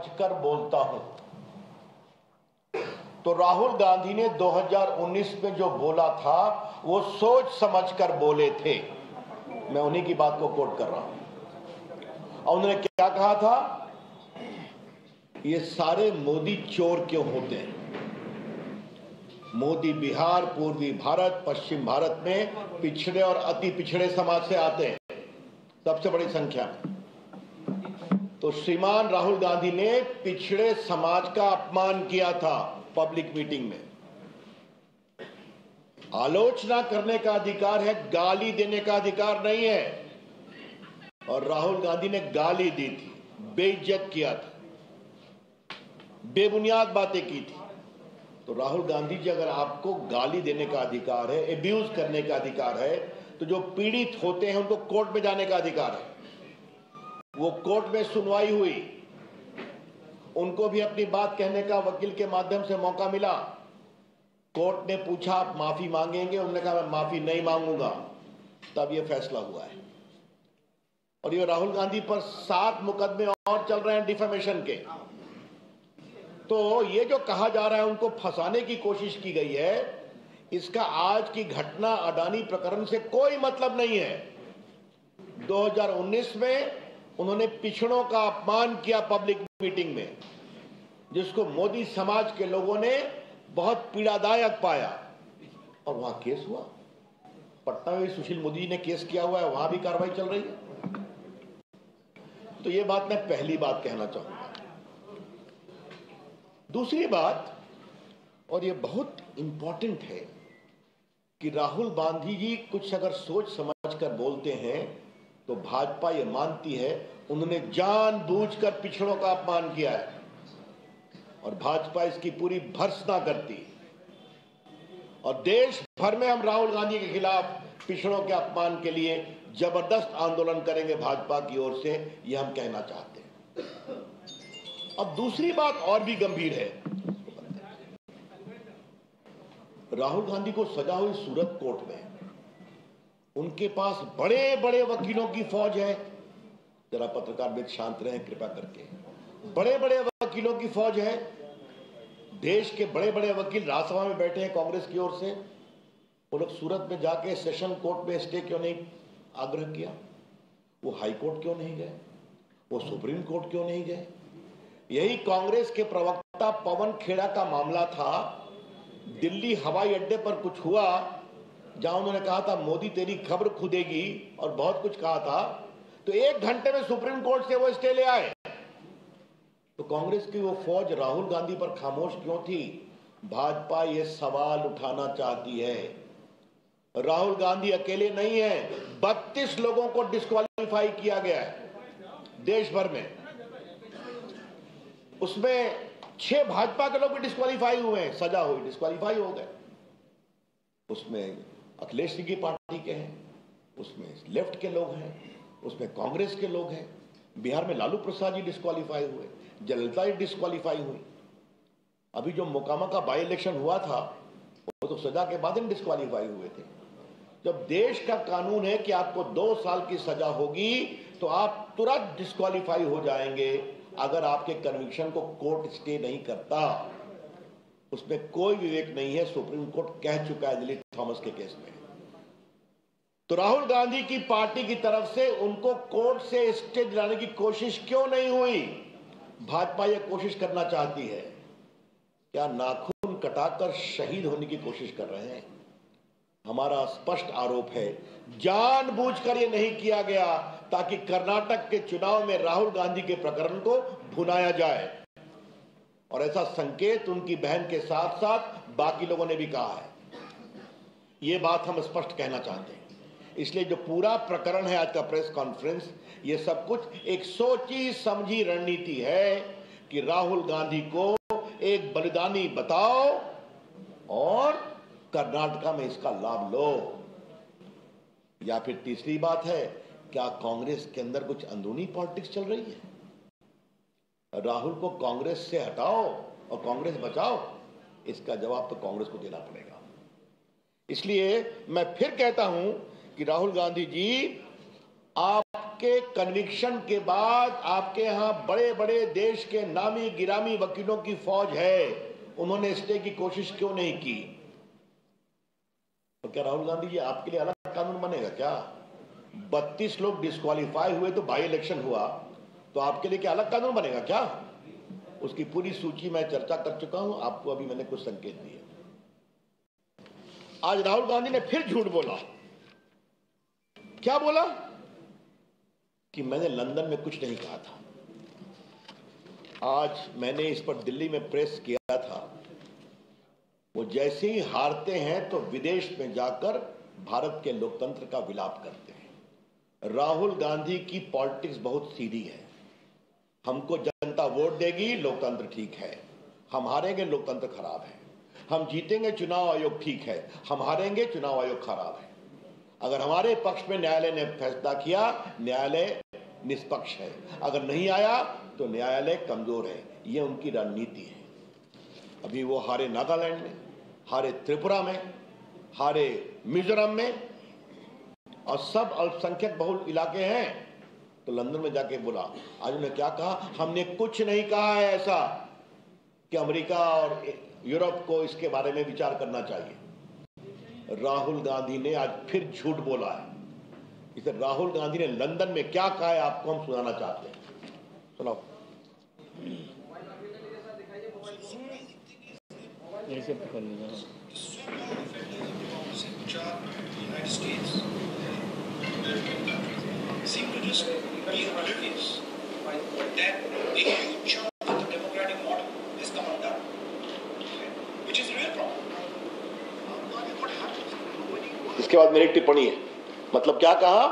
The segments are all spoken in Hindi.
समझकर बोलता हूं। तो राहुल गांधी ने 2019 में जो बोला था वो सोच समझकर बोले थे। मैं उन्हीं की बात को कोट कर रहा हूं। और उन्होंने क्या कहा था? ये सारे मोदी चोर क्यों होते हैं? मोदी बिहार, पूर्वी भारत, पश्चिम भारत में पिछड़े और अति पिछड़े समाज से आते हैं, सबसे बड़ी संख्या में। तो श्रीमान राहुल गांधी ने पिछड़े समाज का अपमान किया था पब्लिक मीटिंग में। आलोचना करने का अधिकार है, गाली देने का अधिकार नहीं है। और राहुल गांधी ने गाली दी थी, बेइज्जत किया था, बेबुनियाद बातें की थी। तो राहुल गांधी जी, अगर आपको गाली देने का अधिकार है, एब्यूज करने का अधिकार है, तो जो पीड़ित होते हैं उनको कोर्ट में जाने का अधिकार है। वो कोर्ट में सुनवाई हुई, उनको भी अपनी बात कहने का वकील के माध्यम से मौका मिला। कोर्ट ने पूछा आप माफी मांगेंगे? उन्होंने कहा मैं माफी नहीं मांगूंगा। तब ये फैसला हुआ है। और ये राहुल गांधी पर 7 मुकदमे और चल रहे हैं डिफेमेशन के। तो ये जो कहा जा रहा है उनको फंसाने की कोशिश की गई है, इसका आज की घटना अडानी प्रकरण से कोई मतलब नहीं है। 2019 में उन्होंने पिछड़ों का अपमान किया पब्लिक मीटिंग में, जिसको मोदी समाज के लोगों ने बहुत पीड़ादायक पाया। और वहां केस हुआ। पटना में सुशील मोदी जी ने केस किया हुआ है, वहां भी कार्रवाई चल रही है। तो ये बात मैं पहली बात कहना चाहूंगा। दूसरी बात, और ये बहुत इंपॉर्टेंट है, कि राहुल गांधी जी कुछ अगर सोच समझकर बोलते हैं तो भाजपा ये मानती है उन्होंने जानबूझकर पिछड़ों का अपमान किया है, और भाजपा इसकी पूरी भर्त्सना करती। और देश भर में हम राहुल गांधी के खिलाफ पिछड़ों के अपमान के लिए जबरदस्त आंदोलन करेंगे भाजपा की ओर से, यह हम कहना चाहते हैं। अब दूसरी बात और भी गंभीर है। राहुल गांधी को सजा हुई सूरत कोर्ट में, उनके पास बड़े बड़े वकीलों की फौज है। जरा पत्रकार मित्र शांत रहें कृपया करके। बड़े बड़े वकीलों की फौज है। देश के बड़े बड़े वकील राज्यसभा में बैठे हैं कांग्रेस की ओर से। वो लोग सूरत में जाके सेशन कोर्ट में स्टे क्यों नहीं आग्रह किया? वो हाई कोर्ट क्यों नहीं गए? वो सुप्रीम कोर्ट क्यों नहीं गए? यही कांग्रेस के प्रवक्ता पवन खेड़ा का मामला था। दिल्ली हवाई अड्डे पर कुछ हुआ जहां उन्होंने कहा था मोदी तेरी खबर खुदेगी और बहुत कुछ कहा था। तो 1 घंटे में सुप्रीम कोर्ट से वो स्टे ले आए। तो कांग्रेस की वो फौज राहुल गांधी पर खामोश क्यों थी? भाजपा ये सवाल उठाना चाहती है। राहुल गांधी अकेले नहीं है, 32 लोगों को डिस्क्वालीफाई किया गया है देश भर में। उसमें 6 भाजपा के लोग भी डिस्क्वालीफाई हुए हैं, सजा हुई, डिस्क्वालीफाई हो गए। उसमें अखिलेश सिंह की पार्टी के हैं, उसमें लेफ्ट के लोग हैं, उसमें कांग्रेस के लोग हैं। बिहार में लालू प्रसाद जी डिस्क्वालीफाई हुए, जयललिता जी डिस्क्वालीफाई हुई। अभी जो मोकामा का बाई इलेक्शन हुआ था वो तो सजा के बाद ही डिस्क्वालीफाई हुए थे। जब देश का कानून है कि आपको 2 साल की सजा होगी तो आप तुरंत डिस्क्वालीफाई हो जाएंगे अगर आपके कन्विक्शन को कोर्ट स्टे नहीं करता। उसमें कोई विवेक नहीं है, सुप्रीम कोर्ट कह चुका है दिलीप थॉमस के केस में। तो राहुल गांधी की पार्टी की तरफ से उनको कोर्ट से स्टे दिलाने की कोशिश क्यों नहीं हुई? भाजपा यह कोशिश करना चाहती है। क्या नाखून कटाकर शहीद होने की कोशिश कर रहे हैं? हमारा स्पष्ट आरोप है जानबूझकर यह नहीं किया गया ताकि कर्नाटक के चुनाव में राहुल गांधी के प्रकरण को भुनाया जाए। और ऐसा संकेत उनकी बहन के साथ साथ बाकी लोगों ने भी कहा है। यह बात हम स्पष्ट कहना चाहते हैं। इसलिए जो पूरा प्रकरण है आज का प्रेस कॉन्फ्रेंस, ये सब कुछ एक सोची समझी रणनीति है कि राहुल गांधी को एक बलिदानी बताओ और कर्नाटका में इसका लाभ लो। या फिर तीसरी बात है, क्या कांग्रेस के अंदर कुछ अंदरूनी पॉलिटिक्स चल रही है? राहुल को कांग्रेस से हटाओ और कांग्रेस बचाओ, इसका जवाब तो कांग्रेस को देना पड़ेगा। इसलिए मैं फिर कहता हूं कि राहुल गांधी जी, आप आपके कन्विक्शन के बाद आपके यहां बड़े बड़े देश के नामी गिरामी वकीलों की फौज है, उन्होंने स्टे की कोशिश क्यों नहीं की? तो क्या राहुल गांधी जी आपके लिए अलग कानून बनेगा क्या? 32 लोग डिस्क्वालीफाई हुए तो बाई इलेक्शन हुआ, तो आपके लिए क्या अलग कानून बनेगा क्या? उसकी पूरी सूची मैं चर्चा कर चुका हूं, आपको अभी मैंने कुछ संकेत दिए। आज राहुल गांधी ने फिर झूठ बोला। क्या बोला? कि मैंने लंदन में कुछ नहीं कहा था। आज मैंने इस पर दिल्ली में प्रेस किया था। वो जैसे ही हारते हैं तो विदेश में जाकर भारत के लोकतंत्र का विलाप करते हैं। राहुल गांधी की पॉलिटिक्स बहुत सीधी है। हमको जनता वोट देगी, लोकतंत्र ठीक है। हम हारेंगे, लोकतंत्र खराब है। हम जीतेंगे, चुनाव आयोग ठीक है। हम हारेंगे, चुनाव आयोग खराब है। अगर हमारे पक्ष में न्यायालय ने फैसला किया, न्यायालय निष्पक्ष है। अगर नहीं आया तो न्यायालय कमजोर है। यह उनकी रणनीति है। अभी वो हारे नागालैंड में, हारे त्रिपुरा में, हारे मिजोरम में, और सब अल्पसंख्यक बहुल इलाके हैं। तो लंदन में जाके बोला। आज उन्होंने क्या कहा? हमने कुछ नहीं कहा है ऐसा कि अमेरिका और यूरोप को इसके बारे में विचार करना चाहिए। राहुल गांधी ने आज फिर झूठ बोला है। इसे राहुल गांधी ने लंदन में क्या कहा है आपको हम सुनाना चाहते हैं। सुनाओ। seem to just be oblivious that a huge chunk of the democratic model is come undone, which is a real problem. What happens? इसके बाद मेरी टिप्पणी है। मतलब क्या कहा?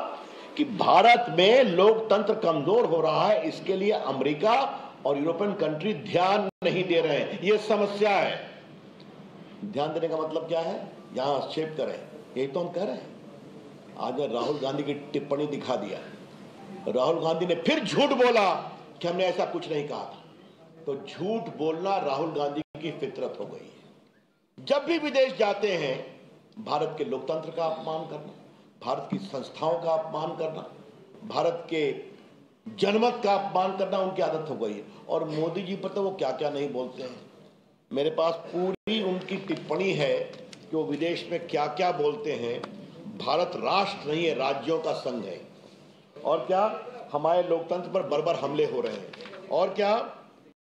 कि भारत में लोकतंत्र कमजोर हो रहा है, इसके लिए अमेरिका और यूरोपियन कंट्री ध्यान नहीं दे रहे हैं। यह समस्या है। ध्यान देने का मतलब क्या है? यहां हस्तक्षेप करें, यही तो हम कह रहे हैं। आज राहुल गांधी की टिप्पणी दिखा दिया। राहुल गांधी ने फिर झूठ बोला कि हमने ऐसा कुछ नहीं कहा था। तो झूठ बोलना राहुल गांधी की फितरत हो गई है। जब भी विदेश जाते हैं, भारत के लोकतंत्र का अपमान करना, भारत की संस्थाओं का अपमान करना, भारत के जनमत का अपमान करना उनकी आदत हो गई है। और मोदी जी पर तो वो क्या क्या नहीं बोलते हैं। मेरे पास पूरी उनकी टिप्पणी है कि वो विदेश में क्या क्या बोलते हैं। भारत राष्ट्र नहीं है, राज्यों का संघ है। और क्या हमारे लोकतंत्र पर बर्बर हमले हो रहे हैं। और क्या